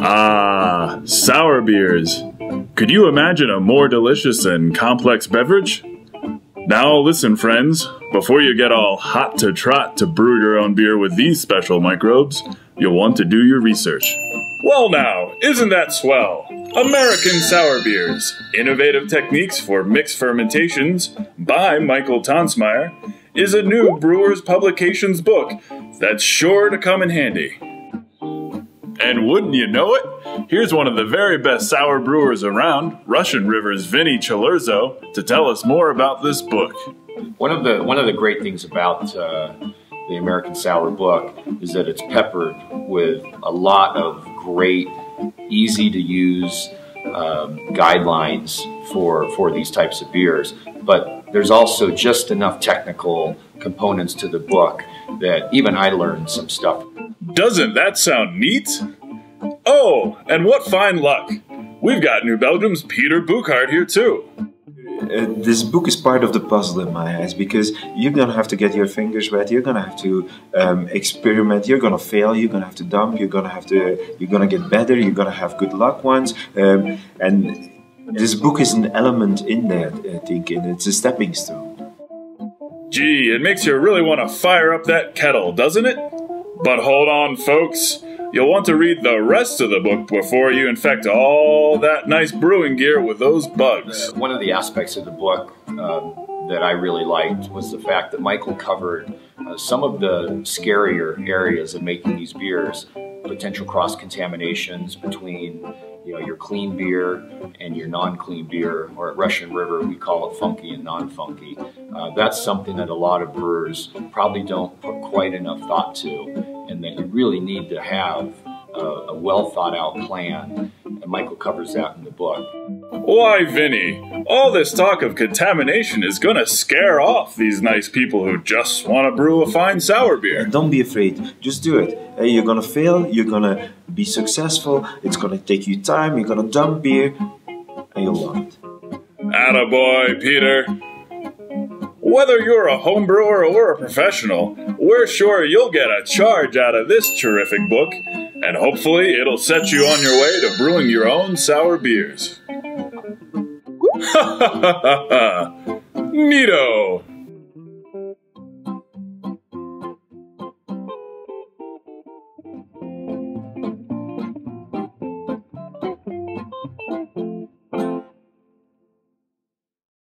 Ah, sour beers. Could you imagine a more delicious and complex beverage? Now listen, friends, before you get all hot to trot to brew your own beer with these special microbes, you'll want to do your research. Well now, isn't that swell? American Sour Beers, Innovative Techniques for Mixed Fermentations by Michael Tonsmeire, is a new Brewers Publications book that's sure to come in handy. And wouldn't you know it, here's one of the very best sour brewers around, Russian River's Vinnie Cilurzo, to tell us more about this book. One of the great things about the American Sour book is that it's peppered with a lot of great, easy to use guidelines for these types of beers. But there's also just enough technical components to the book that even I learned some stuff. Doesn't that sound neat? Oh, and what fine luck! We've got New Belgium's Peter Buchard here too. This book is part of the puzzle in my eyes, because you're gonna have to get your fingers wet, you're gonna have to experiment, you're gonna fail, you're gonna have to dump, you're gonna get better, you're gonna have good luck once, and this book is an element in that, I think, and it's a stepping stone. Gee, it makes you really want to fire up that kettle, doesn't it? But hold on, folks. You'll want to read the rest of the book before you infect all that nice brewing gear with those bugs. One of the aspects of the book that I really liked was the fact that Michael covered some of the scarier areas of making these beers, potential cross-contaminations between your clean beer and your non-clean beer, or at Russian River we call it funky and non-funky. That's something that a lot of brewers probably don't put quite enough thought to, and that you really need to have a well thought out plan, and Michael covers that in the book. Why, Vinny, all this talk of contamination is gonna scare off these nice people who just want to brew a fine sour beer. Don't be afraid, just do it. You're gonna fail, you're gonna be successful, it's gonna take you time, you're gonna dump beer, and you'll love it. Attaboy, Peter. Whether you're a home brewer or a professional, we're sure you'll get a charge out of this terrific book, and hopefully it'll set you on your way to brewing your own sour beers. Ha ha ha ha ha! Neato!